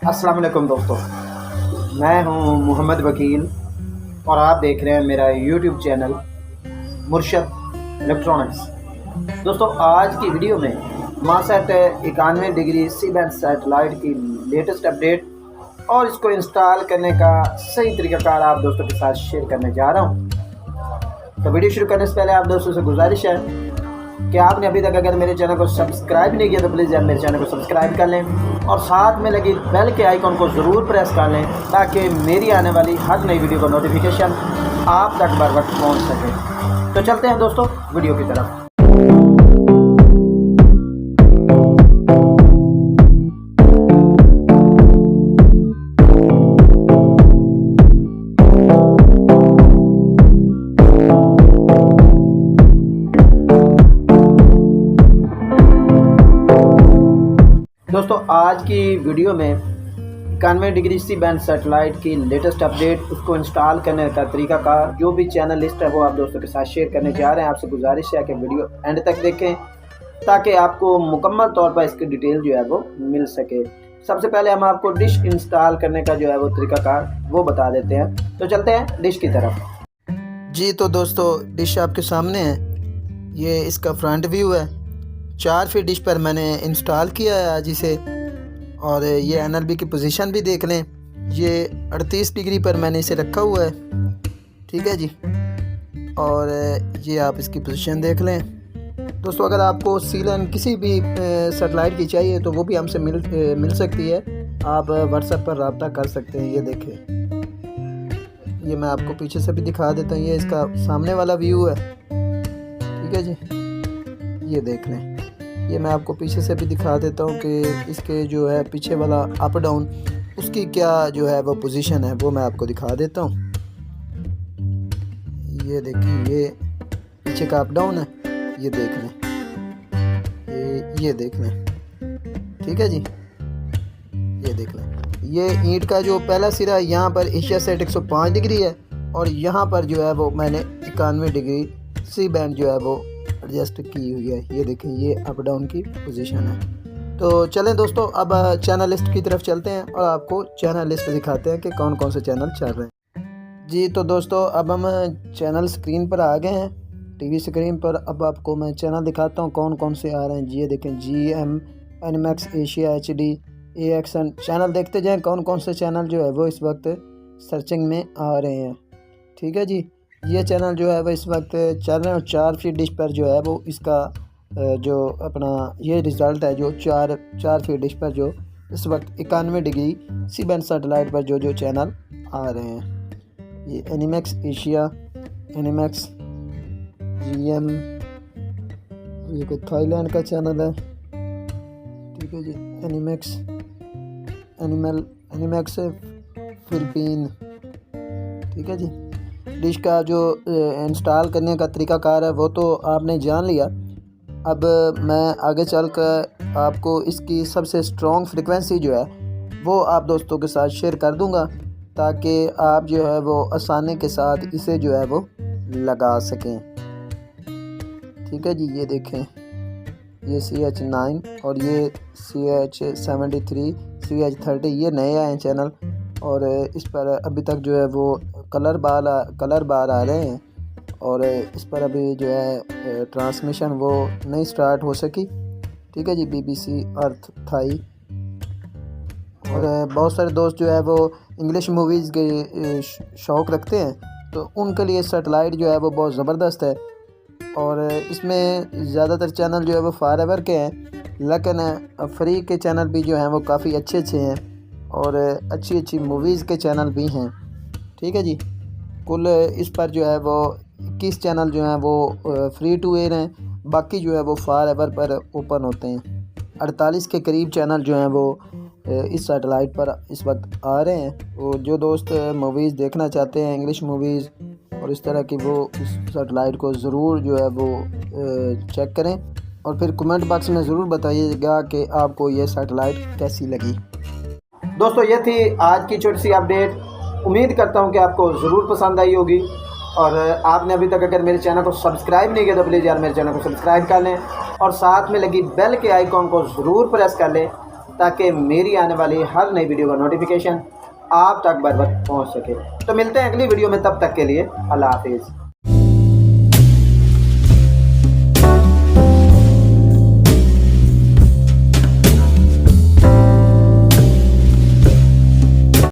अस्सलाम वालेकुम दोस्तों, मैं हूं मोहम्मद वकील और आप देख रहे हैं मेरा यूट्यूब चैनल मुर्शद इलेक्ट्रॉनिक्स। दोस्तों, आज की वीडियो में मासेट 91 डिग्री सी बैंड सैटेलाइट की लेटेस्ट अपडेट और इसको इंस्टॉल करने का सही तरीकाकार आप दोस्तों के साथ शेयर करने जा रहा हूं। तो वीडियो शुरू करने से पहले आप दोस्तों से गुजारिश है कि आपने अभी तक अगर मेरे चैनल को सब्सक्राइब नहीं किया तो प्लीज़ आप मेरे चैनल को सब्सक्राइब कर लें और साथ में लगी बेल के आइकॉन को ज़रूर प्रेस कर लें ताकि मेरी आने वाली हर नई वीडियो का नोटिफिकेशन आप तक बर वक्त पहुँच सके। तो चलते हैं दोस्तों वीडियो की तरफ। दोस्तों, आज की वीडियो में 91 डिग्री सी बैंड सैटेलाइट की लेटेस्ट अपडेट, उसको इंस्टॉल करने का तरीका का जो भी चैनल लिस्ट है वो आप दोस्तों के साथ शेयर करने जा रहे हैं। आपसे गुजारिश है कि वीडियो एंड तक देखें ताकि आपको मुकम्मल तौर पर इसकी डिटेल जो है वो मिल सके। सबसे पहले हम आपको डिश इंस्टॉल करने का जो है वो तरीकाकार वो बता देते हैं। तो चलते हैं डिश की तरफ। जी तो दोस्तों, डिश आपके सामने है। ये इसका फ्रंट व्यू है। 4 फीट डिश पर मैंने इंस्टॉल किया है आज इसे। और ये NLB की पोजीशन भी देख लें। ये 38 डिग्री पर मैंने इसे रखा हुआ है, ठीक है जी। और ये आप इसकी पोजीशन देख लें। दोस्तों, अगर आपको सीलन किसी भी सैटेलाइट की चाहिए तो वो भी हमसे मिल सकती है। आप व्हाट्सएप पर रब्ता कर सकते हैं। ये देखें, ये मैं आपको पीछे से भी दिखा देता हूँ। ये इसका सामने वाला व्यू है, ठीक है जी। ये देख लें, ये मैं आपको पीछे से भी दिखा देता हूँ कि इसके जो है पीछे वाला अप डाउन उसकी क्या जो है वो पोजीशन है वो मैं आपको दिखा देता हूँ। ये देखिए, ये पीछे का अप डाउन है। ये देख लें, ये देख लें, ठीक है जी। ये देख लें, ये ईंट का जो पहला सिरा यहाँ पर एशिया सेट 105 डिग्री है और यहाँ पर जो है वो मैंने 91 डिग्री सी बैंड जो है वो एडजस्ट की हुई है। ये देखें, ये अप डाउन की पोजीशन है। तो चलें दोस्तों, अब चैनल लिस्ट की तरफ चलते हैं और आपको चैनल लिस्ट दिखाते हैं कि कौन कौन से चैनल चल रहे हैं। जी तो दोस्तों, अब हम चैनल स्क्रीन पर आ गए हैं, टीवी स्क्रीन पर। अब आपको मैं चैनल दिखाता हूँ कौन कौन से आ रहे हैं। जी ये देखें, GM, Animax, Asia HD, AXN। Channel देखते जाएँ कौन कौन से चैनल जो है वो इस वक्त सर्चिंग में आ रहे हैं, ठीक है जी। ये चैनल जो है वो इस वक्त चल रहे हैं और 4 फीट डिश पर जो है वो इसका जो अपना ये रिज़ल्ट है जो 4 फीट डिश पर जो इस वक्त 91 डिग्री सी बैंड सैटेलाइट पर जो चैनल आ रहे हैं। ये एनिमैक्स एशिया, एनिमैक्स, GM, ये कोई थाईलैंड का चैनल है, ठीक है जी। एनिमैक्स, एनिमैक्स फिलिपीन, ठीक है जी। डिश का जो इंस्टॉल करने का तरीकाकार है वो तो आपने जान लिया। अब मैं आगे चलकर आपको इसकी सबसे स्ट्रॉन्ग फ्रिक्वेंसी जो है वो आप दोस्तों के साथ शेयर कर दूंगा ताकि आप जो है वो आसानी के साथ इसे जो है वो लगा सकें, ठीक है जी। ये देखें, ये CH9 और ये CH73, CH30, ये नए आए हैं चैनल और इस पर अभी तक जो है वो कलर बार आ रहे हैं और इस पर अभी जो है ट्रांसमिशन वो नहीं स्टार्ट हो सकी, ठीक है जी। BBC अर्थ थाई और बहुत सारे दोस्त जो है वो इंग्लिश मूवीज़ के शौक़ रखते हैं तो उनके लिए सैटेलाइट जो है वो बहुत ज़बरदस्त है। और इसमें ज़्यादातर चैनल जो है वो फॉरएवर के हैं, लेकिन फ्री के चैनल भी जो हैं वो काफ़ी अच्छे हैं और अच्छी अच्छी मूवीज़ के चैनल भी हैं, ठीक है जी। कुल इस पर जो है वो 21 चैनल जो हैं वो फ्री टू एयर हैं, बाकी जो है वो फॉरएवर पर ओपन होते हैं। 48 के करीब चैनल जो हैं वो इस सैटेलाइट पर इस वक्त आ रहे हैं। वो जो दोस्त मूवीज़ देखना चाहते हैं, इंग्लिश मूवीज़ और इस तरह की, वो इस सैटेलाइट को ज़रूर जो है वो चेक करें और फिर कमेंट बॉक्स में ज़रूर बताइएगा कि आपको ये सैटेलाइट कैसी लगी। दोस्तों, ये थी आज की छोटी सी अपडेट। उम्मीद करता हूँ कि आपको ज़रूर पसंद आई होगी और आपने अभी तक अगर मेरे चैनल को सब्सक्राइब नहीं किया तो प्लीज़ यार मेरे चैनल को सब्सक्राइब कर लें और साथ में लगी बेल के आइकॉन को ज़रूर प्रेस कर लें ताकि मेरी आने वाली हर नई वीडियो का नोटिफिकेशन आप तक बर वक्त पहुँच सके। तो मिलते हैं अगली वीडियो में, तब तक के लिए अल्लाह हाफिज़।